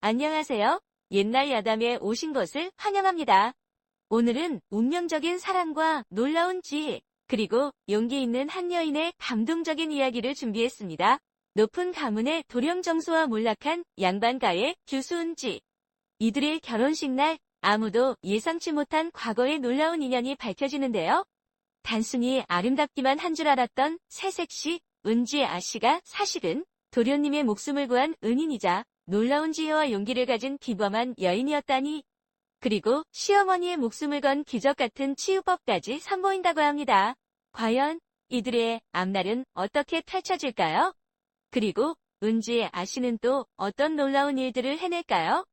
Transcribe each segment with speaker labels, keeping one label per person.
Speaker 1: 안녕하세요. 옛날 야담에 오신 것을 환영합니다. 오늘은 운명적인 사랑과 놀라운 지혜, 그리고 용기 있는 한 여인의 감동적인 이야기를 준비했습니다. 높은 가문의 도령 정수와 몰락한 양반가의 규수은지. 이들의 결혼식 날 아무도 예상치 못한 과거의 놀라운 인연이 밝혀지는데요. 단순히 아름답기만 한 줄 알았던 새색시 은지 아씨가 사실은 도련님의 목숨을 구한 은인이자 놀라운 지혜와 용기를 가진 비범한 여인이었다니. 그리고 시어머니의 목숨을 건 기적 같은 치유법까지 선보인다고 합니다. 과연 이들의 앞날은 어떻게 펼쳐질까요? 그리고 은지 아씨는 또 어떤 놀라운 일들을 해낼까요?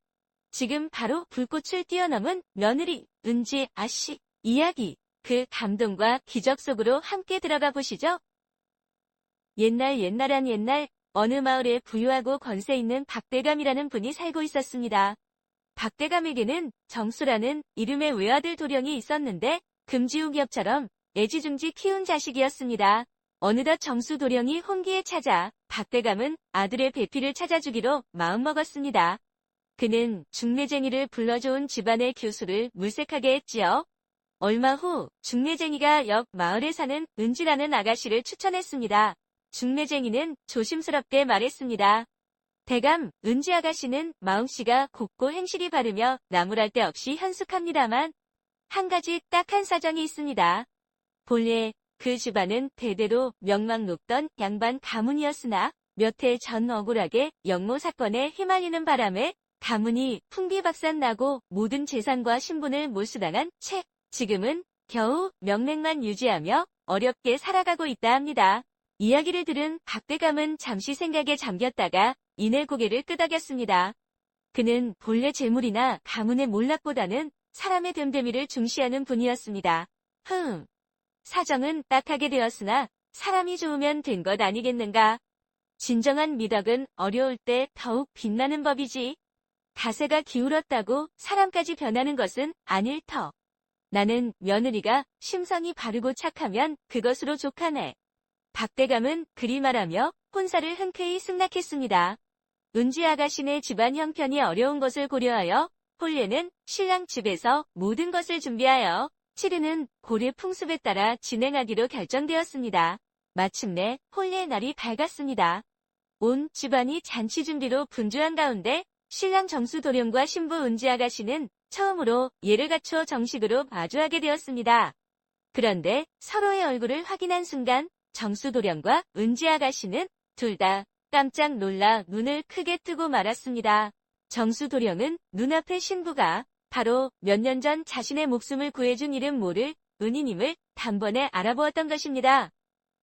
Speaker 1: 지금 바로 불꽃을 뛰어넘은 며느리 은지 아씨 이야기, 그 감동과 기적 속으로 함께 들어가 보시죠. 옛날한 옛날, 어느 마을에 부유하고 권세 있는 박대감이라는 분이 살고 있었습니다. 박대감에게는 정수라는 이름의 외아들 도령이 있었는데 금지우기업처럼 애지중지 키운 자식이었습니다. 어느덧 정수 도령이 혼기에 찾아 박대감은 아들의 배필을 찾아주기로 마음먹었습니다. 그는 중매쟁이를 불러좋은 집안의 교수를 물색하게 했지요. 얼마 후 중매쟁이가 옆 마을에 사는 은지라는 아가씨를 추천했습니다. 중매쟁이는 조심스럽게 말했습니다. 대감, 은지 아가씨는 마음씨가 곱고 행실이 바르며 나무랄 데 없이 현숙합니다만 한 가지 딱한 사정이 있습니다. 본래 그 집안은 대대로 명망 높던 양반 가문이었으나 몇 해 전 억울하게 영모 사건에 휘말리는 바람에 가문이 풍비박산나고 모든 재산과 신분을 몰수당한 채 지금은 겨우 명맥만 유지하며 어렵게 살아가고 있다 합니다. 이야기를 들은 박대감은 잠시 생각에 잠겼다가 이내 고개를 끄덕였습니다. 그는 본래 재물이나 가문의 몰락보다는 사람의 됨됨이를 중시하는 분이었습니다. 사정은 딱하게 되었으나 사람이 좋으면 된 것 아니겠는가. 진정한 미덕은 어려울 때 더욱 빛나는 법이지. 가세가 기울었다고 사람까지 변하는 것은 아닐 터. 나는 며느리가 심성이 바르고 착하면 그것으로 족하네. 박대감은 그리 말하며 혼사를 흔쾌히 승낙했습니다. 은지 아가씨네 집안 형편이 어려운 것을 고려하여 혼례는 신랑 집에서 모든 것을 준비하여 치르는 고려 풍습에 따라 진행하기로 결정되었습니다. 마침내 혼례 날이 밝았습니다. 온 집안이 잔치 준비로 분주한 가운데 신랑 정수 도령과 신부 은지 아가씨는 처음으로 예를 갖춰 정식으로 마주하게 되었습니다. 그런데 서로의 얼굴을 확인한 순간 정수 도령과 은지 아가씨는 둘 다 깜짝 놀라 눈을 크게 뜨고 말았습니다. 정수 도령은 눈앞의 신부가 바로 몇 년 전 자신의 목숨을 구해준 이름 모를 은희님을 단번에 알아보았던 것입니다.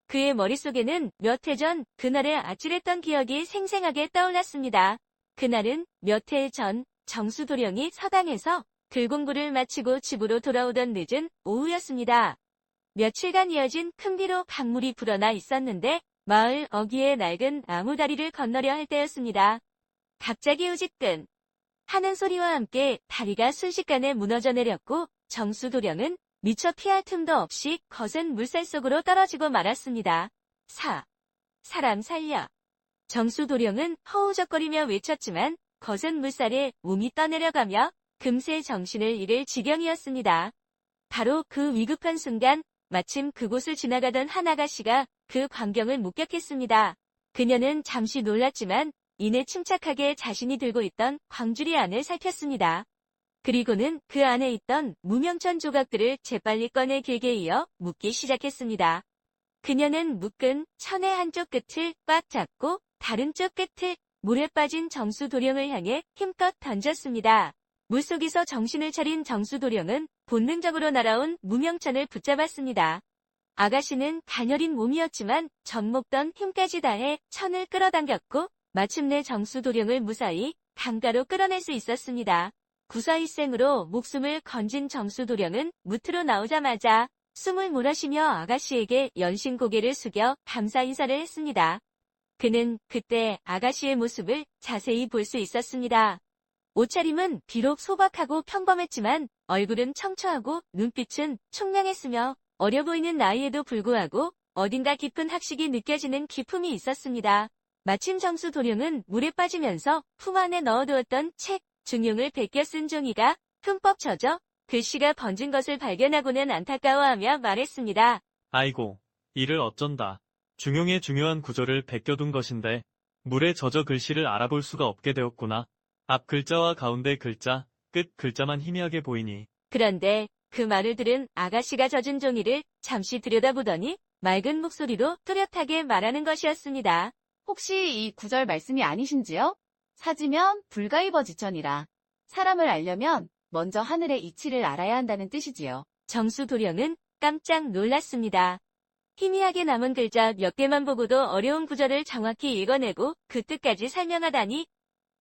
Speaker 1: 그의 머릿속에는 몇 해 전 그날의 아찔했던 기억이 생생하게 떠올랐습니다. 그날은 몇 해 전 정수 도령이 서당에서 글 공부를 마치고 집으로 돌아오던 늦은 오후였습니다. 며칠간 이어진 큰 비로 강물이 불어나 있었는데 마을 어귀의 낡은 나무다리를 건너려 할 때였습니다. 갑자기 우지끈 하는 소리와 함께 다리가 순식간에 무너져 내렸고 정수 도령은 미처 피할 틈도 없이 거센 물살 속으로 떨어지고 말았습니다. 사람 살려. 정수 도령은 허우적거리며 외쳤지만 거센 물살에 몸이 떠내려가며 금세 정신을 잃을 지경이었습니다. 바로 그 위급한 순간 마침 그곳을 지나가던 한 아가씨가 그 광경을 목격했습니다. 그녀는 잠시 놀랐지만 이내 침착하게 자신이 들고 있던 광주리 안을 살폈습니다. 그리고는 그 안에 있던 무명천 조각들을 재빨리 꺼내 길게 이어 묶기 시작했습니다. 그녀는 묶은 천의 한쪽 끝을 꽉 잡고 다른 쪽 끝을 물에 빠진 정수 도령을 향해 힘껏 던졌습니다. 물속에서 정신을 차린 정수 도령은 본능적으로 날아온 무명천을 붙잡았습니다. 아가씨는 가녀린 몸이었지만 젖먹던 힘까지 다해 천을 끌어당겼고 마침내 정수 도령을 무사히 강가로 끌어낼 수 있었습니다. 구사일생으로 목숨을 건진 정수 도령은 무트로 나오자마자 숨을 몰아쉬며 아가씨에게 연신 고개를 숙여 감사 인사를 했습니다. 그는 그때 아가씨의 모습을 자세히 볼 수 있었습니다. 옷차림은 비록 소박하고 평범했지만 얼굴은 청초하고 눈빛은 총명했으며 어려 보이는 나이에도 불구하고 어딘가 깊은 학식이 느껴지는 기품이 있었습니다. 마침 정수 도령은 물에 빠지면서 품 안에 넣어두었던 책, 중용을 베껴 쓴 종이가 흠뻑 젖어 글씨가 번진 것을 발견하고는 안타까워하며 말했습니다.
Speaker 2: 아이고, 이를 어쩐다. 중용의 중요한 구절을 베껴둔 것인데 물에 젖어 글씨를 알아볼 수가 없게 되었구나. 앞 글자와 가운데 글자, 끝 글자만 희미하게 보이니.
Speaker 1: 그런데 그 말을 들은 아가씨가 젖은 종이를 잠시 들여다보더니 맑은 목소리로 뚜렷하게 말하는 것이었습니다.
Speaker 3: 혹시 이 구절 말씀이 아니신지요? 사지면 불가이버지천이라. 사람을 알려면 먼저 하늘의 이치를 알아야 한다는 뜻이지요.
Speaker 1: 정수 도령은 깜짝 놀랐습니다. 희미하게 남은 글자 몇 개만 보고도 어려운 구절을 정확히 읽어내고 그 뜻까지 설명하다니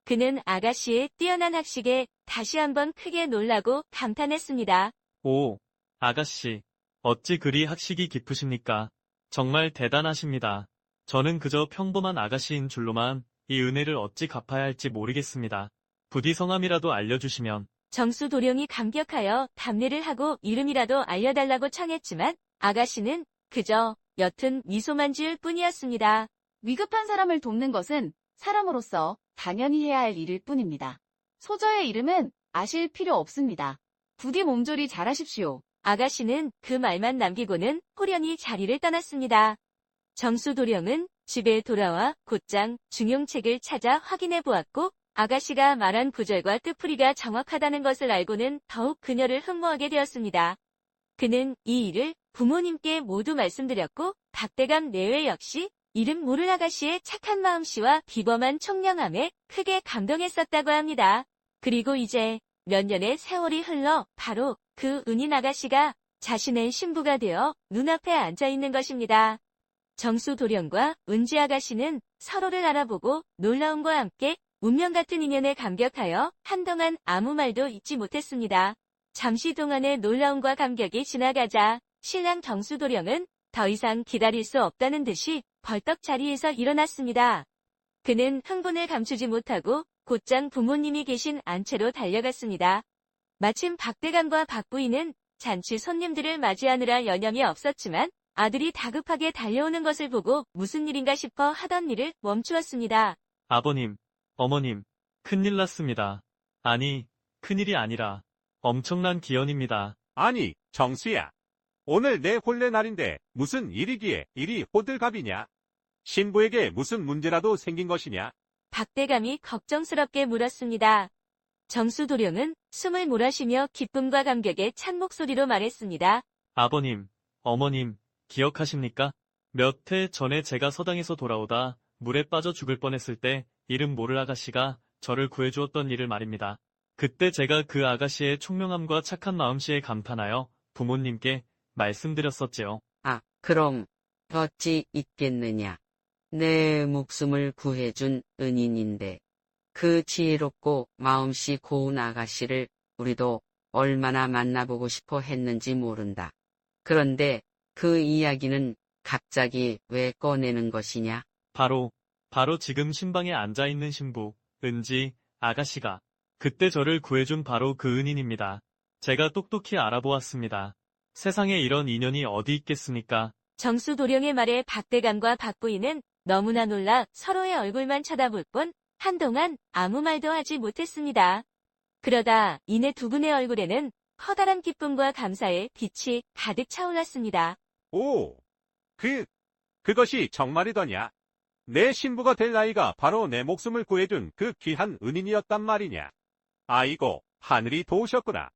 Speaker 1: 그는 아가씨의 뛰어난 학식에 다시 한번 크게 놀라고 감탄했습니다.
Speaker 2: 오, 아가씨, 어찌 그리 학식이 깊으십니까? 정말 대단하십니다. 저는 그저 평범한 아가씨인 줄로만 이 은혜를 어찌 갚아야 할지 모르겠습니다. 부디 성함이라도 알려주시면.
Speaker 1: 정수 도령이 감격하여 답례를 하고 이름이라도 알려달라고 청했지만 아가씨는 그저 옅은 미소만 지을 뿐이었습니다.
Speaker 3: 위급한 사람을 돕는 것은 사람으로서 당연히 해야 할 일일 뿐입니다. 소저의 이름은 아실 필요 없습니다. 부디 몸조리 잘하십시오.
Speaker 1: 아가씨는 그 말만 남기고는 호련히 자리를 떠났습니다. 정수 도령은 집에 돌아와 곧장 중용책을 찾아 확인해 보았고 아가씨가 말한 구절과 뜻풀이가 정확하다는 것을 알고는 더욱 그녀를 흠모하게 되었습니다. 그는 이 일을 부모님께 모두 말씀드렸고 박대감 내외 역시 이름 모를 아가씨의 착한 마음씨와 비범한 총명함에 크게 감동했었다고 합니다. 그리고 이제 몇 년의 세월이 흘러 바로 그 은인 아가씨가 자신의 신부가 되어 눈앞에 앉아있는 것입니다. 정수 도령과 은지 아가씨는 서로를 알아보고 놀라움과 함께 운명 같은 인연에 감격하여 한동안 아무 말도 잊지 못했습니다. 잠시 동안의 놀라움과 감격이 지나가자 신랑 정수 도령은 더 이상 기다릴 수 없다는 듯이 벌떡 자리에서 일어났습니다. 그는 흥분을 감추지 못하고 곧장 부모님이 계신 안채로 달려갔습니다. 마침 박대감과 박부인은 잔치 손님들을 맞이하느라 여념이 없었지만 아들이 다급하게 달려오는 것을 보고 무슨 일인가 싶어 하던 일을 멈추었습니다.
Speaker 2: 아버님, 어머님, 큰일 났습니다. 아니, 큰일이 아니라 엄청난 기연입니다.
Speaker 4: 아니, 정수야. 오늘 내 혼례 날인데 무슨 일이기에 이리 호들갑이냐? 신부에게 무슨 문제라도 생긴 것이냐?
Speaker 1: 박대감이 걱정스럽게 물었습니다. 정수 도령은 숨을 몰아쉬며 기쁨과 감격에 찬 목소리로 말했습니다.
Speaker 2: 아버님, 어머님, 기억하십니까? 몇 해 전에 제가 서당에서 돌아오다 물에 빠져 죽을 뻔했을 때 이름 모를 아가씨가 저를 구해주었던 일을 말입니다. 그때 제가 그 아가씨의 총명함과 착한 마음씨에 감탄하여 부모님께 말씀드렸었지요.
Speaker 5: 아, 그럼 어찌 있겠느냐. 내 목숨을 구해준 은인인데 그 지혜롭고 마음씨 고운 아가씨를 우리도 얼마나 만나보고 싶어 했는지 모른다. 그런데 그 이야기는 갑자기 왜 꺼내는 것이냐?
Speaker 2: 바로 지금 신방에 앉아있는 신부, 은지, 아가씨가 그때 저를 구해준 바로 그 은인입니다. 제가 똑똑히 알아보았습니다. 세상에 이런 인연이 어디 있겠습니까?
Speaker 1: 정수 도령의 말에 박대감과 박부인은 너무나 놀라 서로의 얼굴만 쳐다볼 뿐 한동안 아무 말도 하지 못했습니다. 그러다 이내 두 분의 얼굴에는 커다란 기쁨과 감사의 빛이 가득 차올랐습니다.
Speaker 4: 오, 그것이 정말이더냐? 내 신부가 될 나이가 바로 내 목숨을 구해준 그 귀한 은인이었단 말이냐? 아이고, 하늘이 도우셨구나.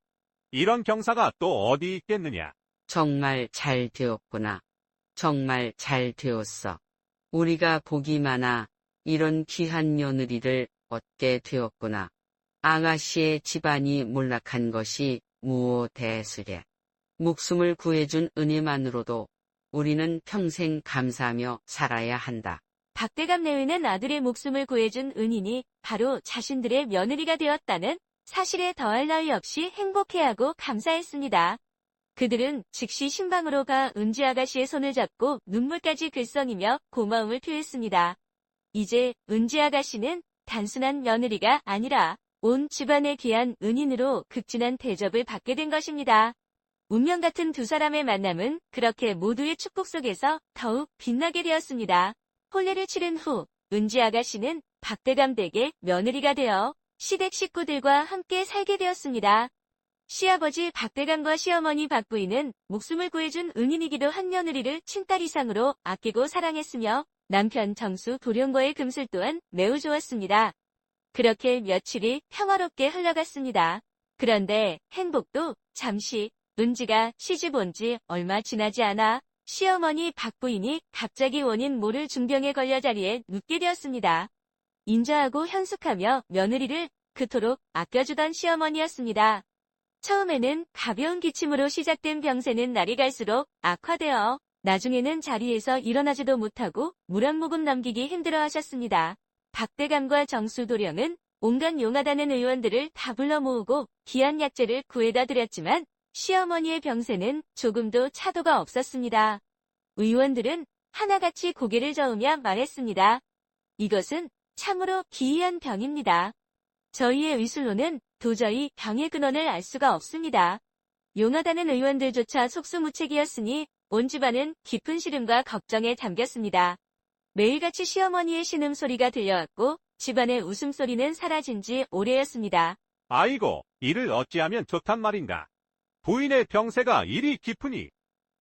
Speaker 4: 이런 경사가 또 어디 있겠느냐?
Speaker 5: 정말 잘 되었구나. 정말 잘 되었어. 우리가 복이 많아 이런 귀한 며느리를 얻게 되었구나. 아가씨의 집안이 몰락한 것이 무엇대수랴. 목숨을 구해준 은혜만으로도 우리는 평생 감사하며 살아야 한다.
Speaker 1: 박대감 내외는 아들의 목숨을 구해준 은인이 바로 자신들의 며느리가 되었다는 사실에 더할 나위 없이 행복해하고 감사했습니다. 그들은 즉시 신방으로 가 은지 아가씨의 손을 잡고 눈물까지 글썽이며 고마움을 표했습니다. 이제 은지 아가씨는 단순한 며느리가 아니라 온 집안의 귀한 은인으로 극진한 대접을 받게 된 것입니다. 운명 같은 두 사람의 만남은 그렇게 모두의 축복 속에서 더욱 빛나게 되었습니다. 혼례를 치른 후 은지 아가씨는 박대감 댁의 며느리가 되어 시댁 식구들과 함께 살게 되었습니다. 시아버지 박대감과 시어머니 박부인은 목숨을 구해준 은인이기도 한 며느리를 친딸 이상으로 아끼고 사랑했으며 남편 정수 도령과의 금슬 또한 매우 좋았습니다. 그렇게 며칠이 평화롭게 흘러갔습니다. 그런데 행복도 잠시 은지가 시집 온 지 얼마 지나지 않아 시어머니 박부인이 갑자기 원인 모를 중병에 걸려 자리에 눕게 되었습니다. 인자하고 현숙하며 며느리를 그토록 아껴주던 시어머니였습니다. 처음에는 가벼운 기침으로 시작된 병세는 날이 갈수록 악화되어 나중에는 자리에서 일어나지도 못하고 물 한 모금 넘기기 힘들어하셨습니다. 박대감과 정수도령은 온갖 용하다는 의원들을 다 불러 모으고 귀한 약재를 구해다 드렸지만 시어머니의 병세는 조금도 차도가 없었습니다. 의원들은 하나같이 고개를 저으며 말했습니다. 이것은 참으로 기이한 병입니다. 저희의 의술로는 도저히 병의 근원을 알 수가 없습니다. 용하다는 의원들조차 속수무책이었으니 온 집안은 깊은 시름과 걱정에 잠겼습니다. 매일같이 시어머니의 신음소리가 들려왔고 집안의 웃음소리는 사라진 지 오래였습니다.
Speaker 4: 아이고, 이를 어찌하면 좋단 말인가. 부인의 병세가 이리 깊으니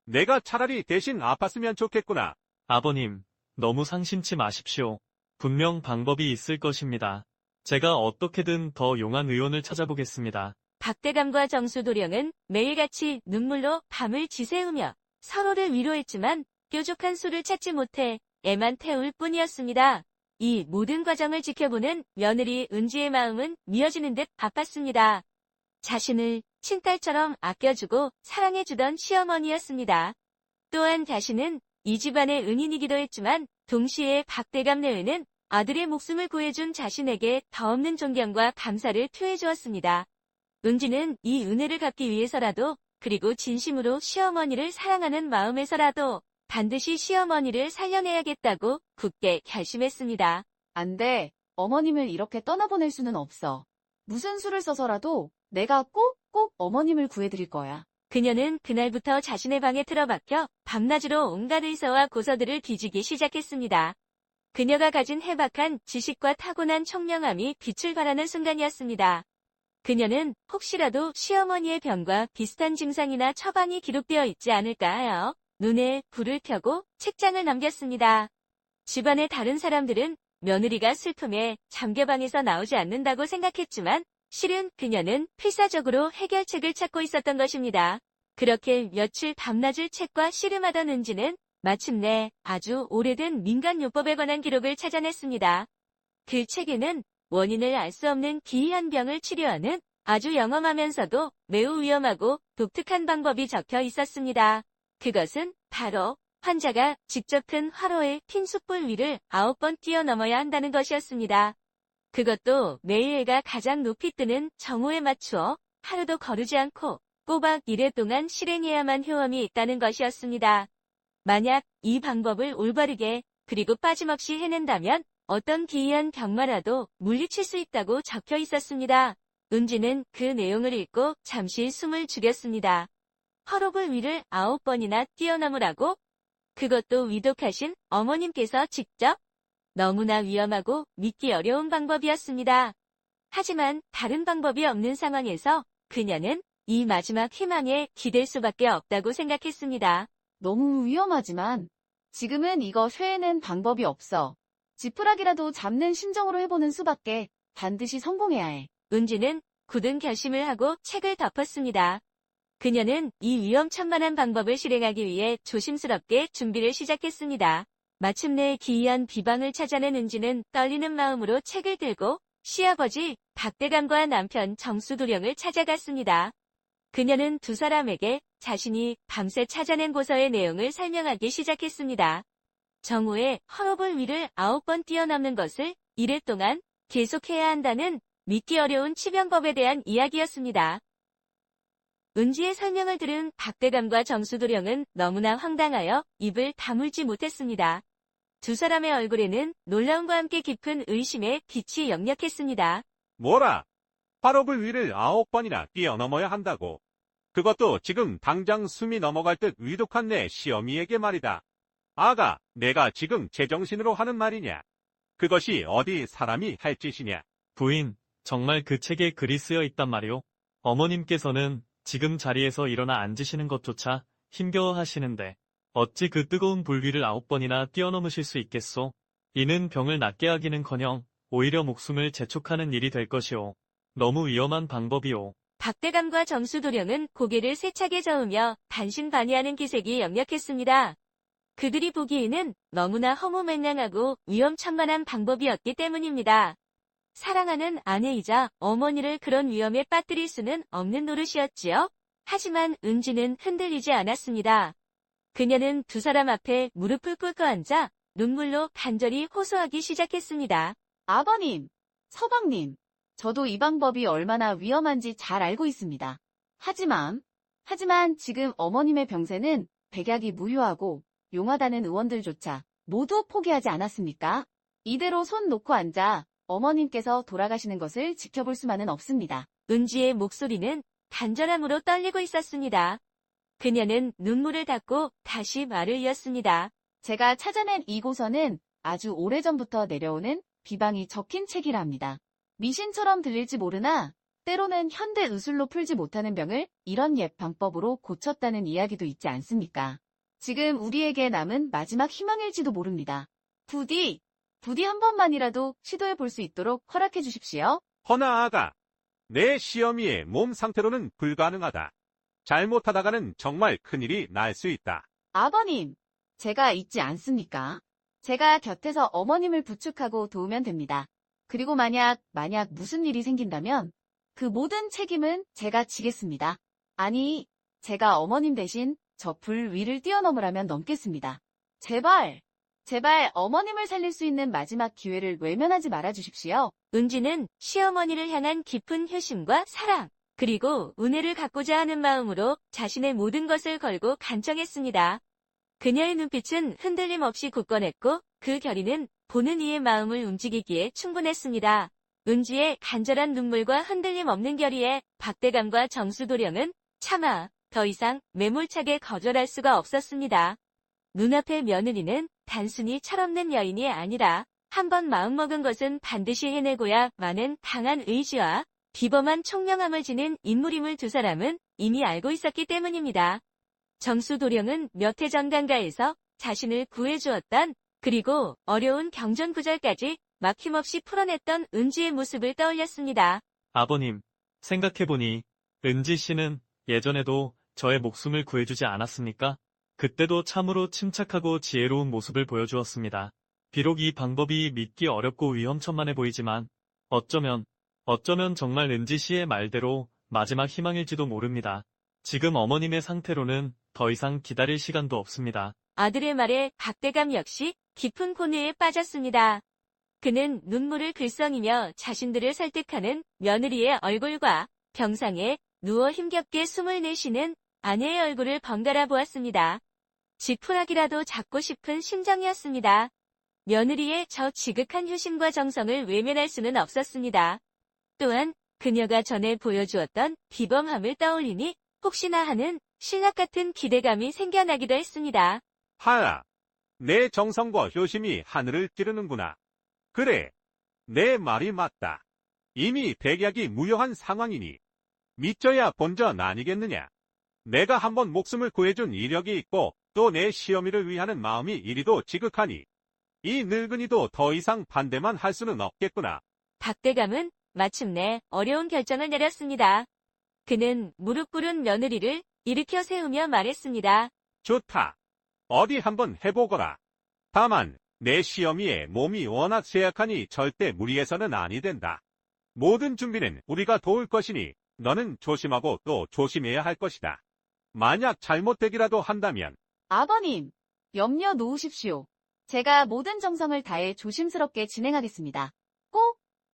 Speaker 4: 내가 차라리 대신 아팠으면 좋겠구나.
Speaker 2: 아버님, 너무 상심치 마십시오. 분명 방법이 있을 것입니다. 제가 어떻게든 더 용한 의원을 찾아보겠습니다.
Speaker 1: 박대감과 정수도령은 매일같이 눈물로 밤을 지새우며 서로를 위로했지만 뾰족한 수를 찾지 못해 애만 태울 뿐이었습니다. 이 모든 과정을 지켜보는 며느리 은지의 마음은 미어지는 듯 바빴습니다. 자신을 친딸처럼 아껴주고 사랑해주던 시어머니였습니다. 또한 자신은 이 집안의 은인이기도 했지만 동시에 박대감 내외는 아들의 목숨을 구해준 자신에게 더없는 존경과 감사를 표해주었습니다. 은지는 이 은혜를 갚기 위해서라도 그리고 진심으로 시어머니를 사랑하는 마음에서라도 반드시 시어머니를 살려내야겠다고 굳게 결심했습니다.
Speaker 3: 안 돼. 어머님을 이렇게 떠나보낼 수는 없어. 무슨 수를 써서라도 내가 꼭 어머님을 구해드릴 거야.
Speaker 1: 그녀는 그날부터 자신의 방에 틀어박혀 밤낮으로 온갖 의서와 고서들을 뒤지기 시작했습니다. 그녀가 가진 해박한 지식과 타고난 총명함이 빛을 발하는 순간이었습니다. 그녀는 혹시라도 시어머니의 병과 비슷한 증상이나 처방이 기록되어 있지 않을까 하여 눈에 불을 켜고 책장을 넘겼습니다. 집안의 다른 사람들은 며느리가 슬픔에 잠겨방에서 나오지 않는다고 생각했지만 실은 그녀는 필사적으로 해결책을 찾고 있었던 것입니다. 그렇게 며칠 밤낮을 책과 씨름하던 은지는 마침내 아주 오래된 민간요법에 관한 기록을 찾아냈습니다. 그 책에는 원인을 알 수 없는 기이한 병을 치료하는 아주 영험하면서도 매우 위험하고 독특한 방법이 적혀 있었습니다. 그것은 바로 환자가 직접 큰 화로의 핀 숯불 위를 9번 뛰어넘어야 한다는 것이었습니다. 그것도 매일 해가 가장 높이 뜨는 정오에 맞추어 하루도 거르지 않고 꼬박 1회 동안 실행해야만 효험이 있다는 것이었습니다. 만약 이 방법을 올바르게 그리고 빠짐없이 해낸다면 어떤 기이한 병마라도 물리칠 수 있다고 적혀 있었습니다. 은지는 그 내용을 읽고 잠시 숨을 죽였습니다. 화로불 위를 9번이나 뛰어넘으라고? 그것도 위독하신 어머님께서 직접? 너무나 위험하고 믿기 어려운 방법이었습니다. 하지만 다른 방법이 없는 상황에서 그녀는 이 마지막 희망에 기댈 수밖에 없다고 생각했습니다.
Speaker 3: 너무 위험하지만 지금은 이거 외에는 방법이 없어. 지푸라기라도 잡는 심정으로 해보는 수밖에. 반드시 성공해야 해.
Speaker 1: 은지는 굳은 결심을 하고 책을 덮었습니다. 그녀는 이 위험천만한 방법을 실행하기 위해 조심스럽게 준비를 시작했습니다. 마침내 기이한 비방을 찾아낸 은지는 떨리는 마음으로 책을 들고 시아버지 박대감과 남편 정수도령을 찾아갔습니다. 그녀는 두 사람에게 자신이 밤새 찾아낸 고서의 내용을 설명하기 시작했습니다. 정오에 화로불 위를 9번 뛰어넘는 것을 1일 동안 계속해야 한다는 믿기 어려운 치병법에 대한 이야기였습니다. 은지의 설명을 들은 박대감과 정수도령은 너무나 황당하여 입을 다물지 못했습니다. 두 사람의 얼굴에는 놀라움과 함께 깊은 의심의 빛이 역력했습니다.
Speaker 4: 뭐라? 바로 불 위를 9번이나 뛰어넘어야 한다고. 그것도 지금 당장 숨이 넘어갈 듯 위독한 내 시어미에게 말이다. 아가, 내가 지금 제정신으로 하는 말이냐? 그것이 어디 사람이 할 짓이냐?
Speaker 2: 부인, 정말 그 책에 글이 쓰여 있단 말이오. 어머님께서는 지금 자리에서 일어나 앉으시는 것조차 힘겨워하시는데 어찌 그 뜨거운 불 위를 9번이나 뛰어넘으실 수 있겠소? 이는 병을 낫게 하기는커녕 오히려 목숨을 재촉하는 일이 될 것이오. 너무 위험한 방법이오.
Speaker 1: 박대감과 정수도령은 고개를 세차게 저으며 반신반의하는 기색이 역력했습니다. 그들이 보기에는 너무나 허무맹랑하고 위험천만한 방법이었기 때문입니다. 사랑하는 아내이자 어머니를 그런 위험에 빠뜨릴 수는 없는 노릇이었지요. 하지만 은지는 흔들리지 않았습니다. 그녀는 두 사람 앞에 무릎을 꿇고 앉아 눈물로 간절히 호소하기 시작했습니다.
Speaker 3: 아버님, 서방님, 저도 이 방법이 얼마나 위험한지 잘 알고 있습니다. 하지만 지금 어머님의 병세는 백약이 무효하고 용하다는 의원들조차 모두 포기하지 않았습니까? 이대로 손 놓고 앉아 어머님께서 돌아가시는 것을 지켜볼 수만은 없습니다.
Speaker 1: 은지의 목소리는 간절함으로 떨리고 있었습니다. 그녀는 눈물을 닦고 다시 말을 이었습니다.
Speaker 3: 제가 찾아낸 이 고서는 아주 오래전부터 내려오는 비방이 적힌 책이라 합니다. 미신처럼 들릴지 모르나 때로는 현대 의술로 풀지 못하는 병을 이런 옛 방법으로 고쳤다는 이야기도 있지 않습니까? 지금 우리에게 남은 마지막 희망일지도 모릅니다. 부디 한 번만이라도 시도해 볼 수 있도록 허락해 주십시오.
Speaker 4: 허나 아가, 내 시어미의 몸 상태로는 불가능하다. 잘못하다가는 정말 큰일이 날 수 있다.
Speaker 3: 아버님, 제가 있지 않습니까? 제가 곁에서 어머님을 부축하고 도우면 됩니다. 그리고 만약 무슨 일이 생긴다면 그 모든 책임은 제가 지겠습니다. 아니, 제가 어머님 대신 저 불 위를 뛰어넘으라면 넘겠습니다. 제발 어머님을 살릴 수 있는 마지막 기회를 외면하지 말아 주십시오.
Speaker 1: 은지는 시어머니를 향한 깊은 효심과 사랑, 그리고 은혜를 갖고자 하는 마음으로 자신의 모든 것을 걸고 간청했습니다. 그녀의 눈빛은 흔들림 없이 굳건했고 그 결의는 보는 이의 마음을 움직이기에 충분했습니다. 은지의 간절한 눈물과 흔들림 없는 결의에 박대감과 정수도령은 차마 더 이상 매몰차게 거절할 수가 없었습니다. 눈앞의 며느리는 단순히 철없는 여인이 아니라 한번 마음먹은 것은 반드시 해내고야 마는 강한 의지와 비범한 총명함을 지닌 인물임을 두 사람은 이미 알고 있었기 때문입니다. 정수도령은 몇 해 전 강가에서 자신을 구해주었던 그리고 어려운 경전구절까지 막힘없이 풀어냈던 은지의 모습을 떠올렸습니다.
Speaker 2: 아버님, 생각해보니 은지 씨는 예전에도 저의 목숨을 구해주지 않았습니까? 그때도 참으로 침착하고 지혜로운 모습을 보여주었습니다. 비록 이 방법이 믿기 어렵고 위험천만해 보이지만 어쩌면 정말 은지 씨의 말대로 마지막 희망일지도 모릅니다. 지금 어머님의 상태로는 더 이상 기다릴 시간도 없습니다.
Speaker 1: 아들의 말에 박대감 역시 깊은 고뇌에 빠졌습니다. 그는 눈물을 글썽이며 자신들을 설득하는 며느리의 얼굴과 병상에 누워 힘겹게 숨을 내쉬는 아내의 얼굴을 번갈아 보았습니다. 지푸라기라도 잡고 싶은 심정이었습니다. 며느리의 저 지극한 효심과 정성을 외면할 수는 없었습니다. 또한 그녀가 전에 보여주었던 비범함을 떠올리니 혹시나 하는 신락 같은 기대감이 생겨나기도 했습니다.
Speaker 4: 하야, 내 정성과 효심이 하늘을 찌르는구나. 그래, 내 말이 맞다. 이미 백약이 무효한 상황이니 믿져야 본전 아니겠느냐. 내가 한번 목숨을 구해준 이력이 있고 또 내 시어미를 위하는 마음이 이리도 지극하니 이 늙은이도 더 이상 반대만 할 수는 없겠구나.
Speaker 1: 박대감은 마침내 어려운 결정을 내렸습니다. 그는 무릎 꿇은 며느리를 일으켜 세우며 말했습니다.
Speaker 4: 좋다. 어디 한번 해보거라. 다만 내 시어미의 몸이 워낙 쇠약하니 절대 무리해서는 아니 된다. 모든 준비는 우리가 도울 것이니 너는 조심하고 또 조심해야 할 것이다. 만약 잘못되기라도 한다면
Speaker 3: 아버님, 염려 놓으십시오. 제가 모든 정성을 다해 조심스럽게 진행하겠습니다.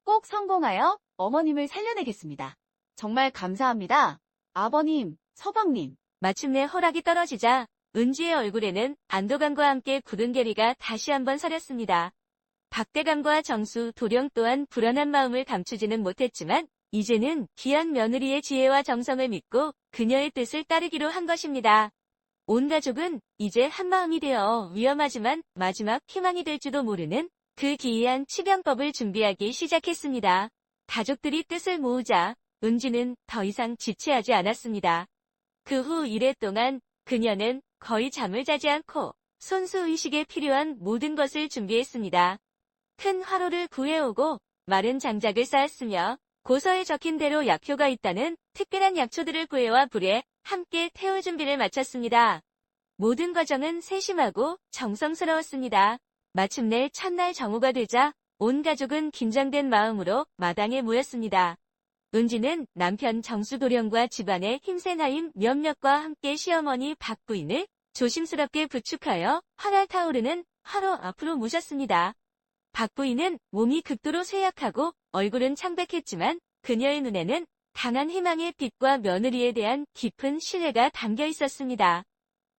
Speaker 3: 꼭 성공하여 어머님을 살려내겠습니다. 정말 감사합니다. 아버님, 서방님.
Speaker 1: 마침내 허락이 떨어지자 은지의 얼굴에는 안도감과 함께 굳은 결의가 다시 한번 서렸습니다. 박대감과 정수, 도령 또한 불안한 마음을 감추지는 못했지만 이제는 귀한 며느리의 지혜와 정성을 믿고 그녀의 뜻을 따르기로 한 것입니다. 온 가족은 이제 한마음이 되어 위험하지만 마지막 희망이 될지도 모르는 그 기이한 치병법을 준비하기 시작했습니다. 가족들이 뜻을 모으자 은지는 더 이상 지체하지 않았습니다. 그 후 1회 동안 그녀는 거의 잠을 자지 않고 손수의식에 필요한 모든 것을 준비했습니다. 큰 화로를 구해오고 마른 장작을 쌓았으며 고서에 적힌 대로 약효가 있다는 특별한 약초들을 구해와 불에 함께 태울 준비를 마쳤습니다. 모든 과정은 세심하고 정성스러웠습니다. 마침내 첫날 정오가 되자 온 가족은 긴장된 마음으로 마당에 모였습니다. 은지는 남편 정수도령과 집안의 힘센 아인 몇몇과 함께 시어머니 박부인을 조심스럽게 부축하여 활활 타오르는 화로 앞으로 모셨습니다. 박부인은 몸이 극도로 쇠약하고 얼굴은 창백했지만 그녀의 눈에는 강한 희망의 빛과 며느리에 대한 깊은 신뢰가 담겨 있었습니다.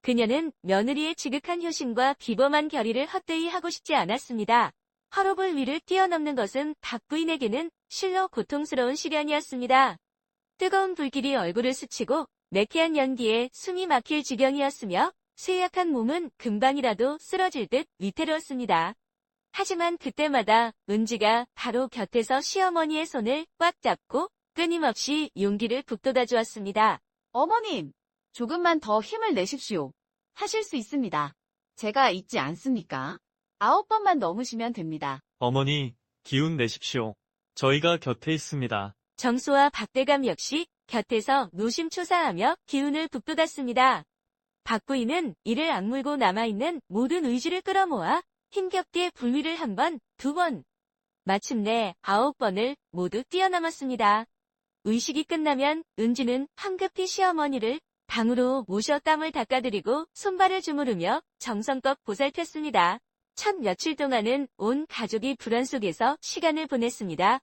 Speaker 1: 그녀는 며느리의 지극한 효심과 비범한 결의를 헛되이 하고 싶지 않았습니다. 화로불 위를 뛰어넘는 것은 박부인에게는 실로 고통스러운 시련이었습니다. 뜨거운 불길이 얼굴을 스치고 매캐한 연기에 숨이 막힐 지경이었으며 쇠약한 몸은 금방이라도 쓰러질 듯 위태로웠습니다. 하지만 그때마다 은지가 바로 곁에서 시어머니의 손을 꽉 잡고 끊임없이 용기를 북돋아 주었습니다.
Speaker 3: 어머님, 조금만 더 힘을 내십시오. 하실 수 있습니다. 제가 있지 않습니까? 9번만 넘으시면 됩니다.
Speaker 2: 어머니, 기운 내십시오. 저희가 곁에 있습니다.
Speaker 1: 정수와 박대감 역시 곁에서 노심초사하며 기운을 북돋았습니다. 박부인은 이를 악물고 남아있는 모든 의지를 끌어모아 힘겹게 불위를 1번, 2번, 마침내 9번을 모두 뛰어넘었습니다. 의식이 끝나면 은지는 황급히 시어머니를 방으로 모셔 땀을 닦아드리고 손발을 주무르며 정성껏 보살폈습니다. 첫 며칠 동안은 온 가족이 불안 속에서 시간을 보냈습니다.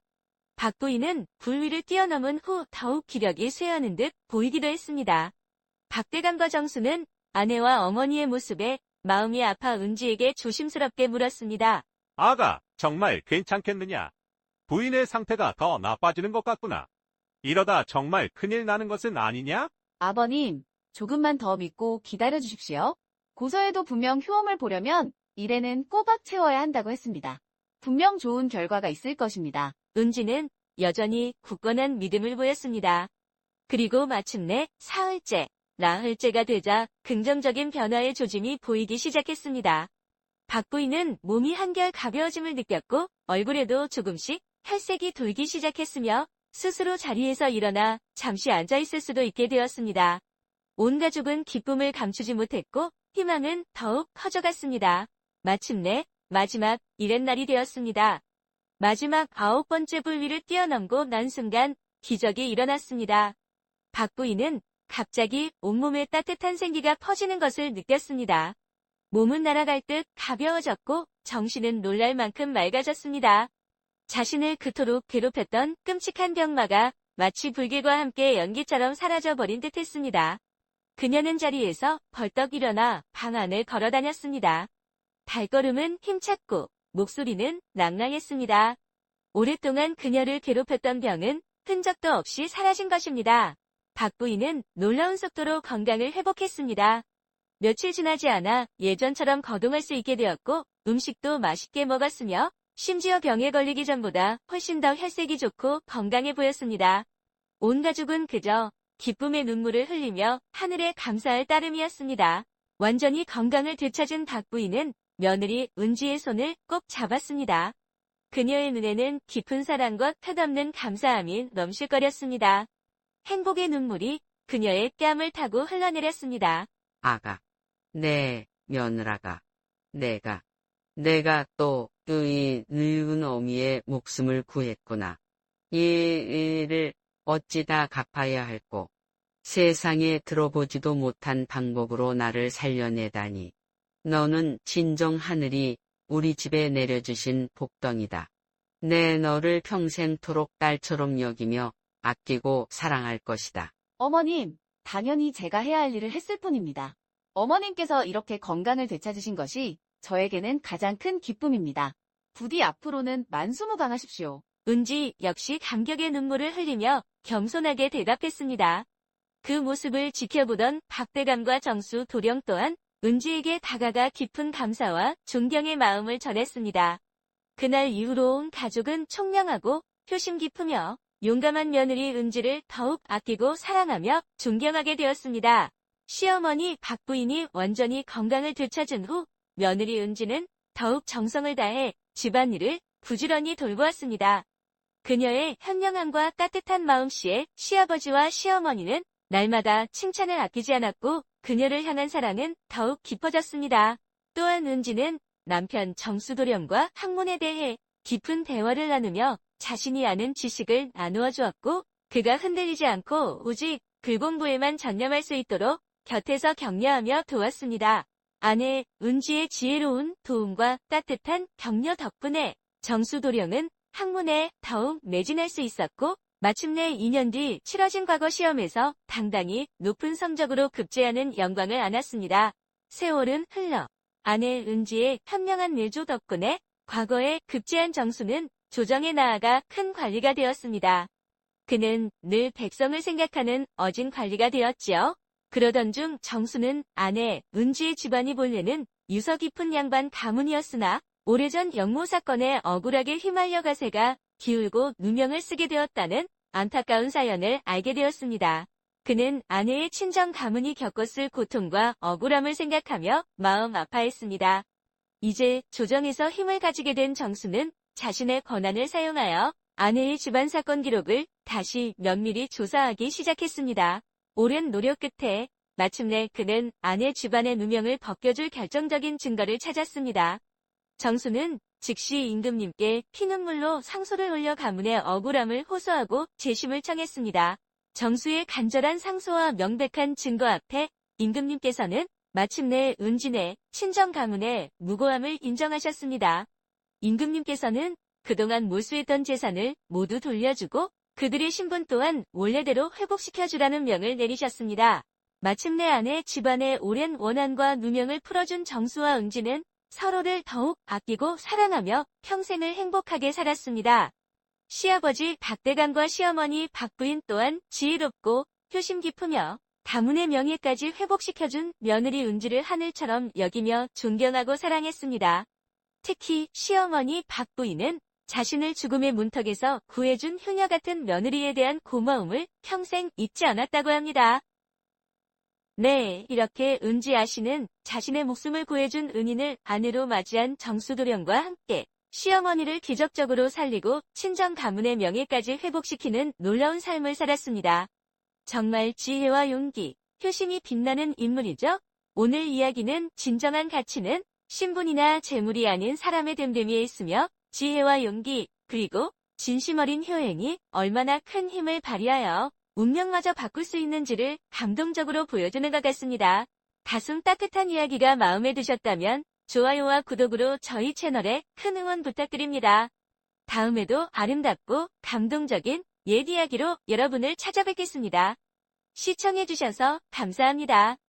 Speaker 1: 박부인은 불위를 뛰어넘은 후 더욱 기력이 쇠하는 듯 보이기도 했습니다. 박대감과 정수는 아내와 어머니의 모습에 마음이 아파 은지에게 조심스럽게 물었습니다.
Speaker 4: 아가, 정말 괜찮겠느냐? 부인의 상태가 더 나빠지는 것 같구나. 이러다 정말 큰일 나는 것은 아니냐?
Speaker 3: 아버님, 조금만 더 믿고 기다려 주십시오. 고서에도 분명 효험을 보려면 일에는 꼬박 채워야 한다고 했습니다. 분명 좋은 결과가 있을 것입니다.
Speaker 1: 은지는 여전히 굳건한 믿음을 보였습니다. 그리고 마침내 사흘째, 나흘째가 되자 긍정적인 변화의 조짐이 보이기 시작했습니다. 박부인은 몸이 한결 가벼워짐을 느꼈고 얼굴에도 조금씩 혈색이 돌기 시작했으며 스스로 자리에서 일어나 잠시 앉아있을 수도 있게 되었습니다. 온 가족은 기쁨을 감추지 못했고 희망은 더욱 커져갔습니다. 마침내 마지막 1회 날이 되었습니다. 마지막 9번째 불위를 뛰어넘고 난 순간 기적이 일어났습니다. 박부인은 갑자기 온몸에 따뜻한 생기가 퍼지는 것을 느꼈습니다. 몸은 날아갈 듯 가벼워졌고 정신은 놀랄 만큼 맑아졌습니다. 자신을 그토록 괴롭혔던 끔찍한 병마가 마치 불길과 함께 연기처럼 사라져버린 듯 했습니다. 그녀는 자리에서 벌떡 일어나 방 안을 걸어다녔습니다. 발걸음은 힘찼고 목소리는 낭랑했습니다. 오랫동안 그녀를 괴롭혔던 병은 흔적도 없이 사라진 것입니다. 박부인은 놀라운 속도로 건강을 회복했습니다. 며칠 지나지 않아 예전처럼 거동할 수 있게 되었고 음식도 맛있게 먹었으며 심지어 병에 걸리기 전보다 훨씬 더 혈색이 좋고 건강해 보였습니다. 온 가족은 그저 기쁨의 눈물을 흘리며 하늘에 감사할 따름이었습니다. 완전히 건강을 되찾은 박부인은 며느리 은지의 손을 꼭 잡았습니다. 그녀의 눈에는 깊은 사랑과 탓없는 감사함이 넘실거렸습니다. 행복의 눈물이 그녀의 뺨을 타고 흘러내렸습니다.
Speaker 5: 아가, 내 며느라가, 내가 또 이 늙은 어미의 목숨을 구했구나. 이 일을 어찌 다 갚아야 할꼬. 세상에 들어보지도 못한 방법으로 나를 살려내다니. 너는 진정 하늘이 우리 집에 내려주신 복덩이다. 내 너를 평생토록 딸처럼 여기며 아끼고 사랑할 것이다.
Speaker 3: 어머님, 당연히 제가 해야 할 일을 했을 뿐입니다. 어머님께서 이렇게 건강을 되찾으신 것이 저에게는 가장 큰 기쁨입니다. 부디 앞으로는 만수무강하십시오.
Speaker 1: 은지 역시 감격의 눈물을 흘리며 겸손하게 대답했습니다. 그 모습을 지켜보던 박대감과 정수 도령 또한 은지에게 다가가 깊은 감사와 존경의 마음을 전했습니다. 그날 이후로 온 가족은 총명하고 효심 깊으며 용감한 며느리 은지를 더욱 아끼고 사랑하며 존경하게 되었습니다. 시어머니 박부인이 완전히 건강을 되찾은 후 며느리 은지는 더욱 정성을 다해 집안일을 부지런히 돌보았습니다. 그녀의 현명함과 따뜻한 마음씨에 시아버지와 시어머니는 날마다 칭찬을 아끼지 않았고 그녀를 향한 사랑은 더욱 깊어졌습니다. 또한 은지는 남편 정수도령과 학문에 대해 깊은 대화를 나누며 자신이 아는 지식을 나누어 주었고 그가 흔들리지 않고 오직 글공부에만 전념할 수 있도록 곁에서 격려하며 도왔습니다. 아내 은지의 지혜로운 도움과 따뜻한 격려 덕분에 정수도령은 학문에 더욱 매진할 수 있었고 마침내 2년 뒤 치러진 과거 시험에서 당당히 높은 성적으로 급제하는 영광을 안았습니다. 세월은 흘러 아내 은지의 현명한 내조 덕분에 과거에 급제한 정수는 조정에 나아가 큰 관리가 되었습니다. 그는 늘 백성을 생각하는 어진 관리가 되었지요. 그러던 중 정수는 아내 은지의 집안이 본래는 유서 깊은 양반 가문이었으나 오래전 영모 사건에 억울하게 휘말려 가세가 기울고 누명을 쓰게 되었다는 안타까운 사연을 알게 되었습니다. 그는 아내의 친정 가문이 겪었을 고통과 억울함을 생각하며 마음 아파했습니다. 이제 조정에서 힘을 가지게 된 정수는 자신의 권한을 사용하여 아내의 집안 사건 기록을 다시 면밀히 조사하기 시작했습니다. 오랜 노력 끝에 마침내 그는 아내 집안의 누명을 벗겨줄 결정적인 증거를 찾았습니다. 정수는 즉시 임금님께 피눈물로 상소를 올려 가문의 억울함을 호소하고 재심을 청했습니다. 정수의 간절한 상소와 명백한 증거 앞에 임금님께서는 마침내 은진의 친정 가문의 무고함을 인정하셨습니다. 임금님께서는 그동안 몰수했던 재산을 모두 돌려주고 그들의 신분 또한 원래대로 회복시켜주라는 명을 내리셨습니다. 마침내 아내 집안의 오랜 원한과 누명을 풀어준 정수와 은지는 서로를 더욱 아끼고 사랑하며 평생을 행복하게 살았습니다. 시아버지 박대감과 시어머니 박부인 또한 지혜롭고 효심 깊으며 가문의 명예까지 회복시켜준 며느리 은지를 하늘처럼 여기며 존경하고 사랑했습니다. 특히 시어머니 박부인은 자신을 죽음의 문턱에서 구해준 효녀 같은 며느리에 대한 고마움을 평생 잊지 않았다고 합니다. 네, 이렇게 은지 아씨는 자신의 목숨을 구해준 은인을 아내로 맞이한 정수도령과 함께 시어머니를 기적적으로 살리고 친정 가문의 명예까지 회복시키는 놀라운 삶을 살았습니다. 정말 지혜와 용기, 효심이 빛나는 인물이죠. 오늘 이야기는 진정한 가치는 신분이나 재물이 아닌 사람의 됨됨이에 있으며 지혜와 용기, 그리고 진심 어린 효행이 얼마나 큰 힘을 발휘하여 운명마저 바꿀 수 있는지를 감동적으로 보여주는 것 같습니다. 다소 따뜻한 이야기가 마음에 드셨다면 좋아요와 구독으로 저희 채널에 큰 응원 부탁드립니다. 다음에도 아름답고 감동적인 옛 이야기로 여러분을 찾아뵙겠습니다. 시청해주셔서 감사합니다.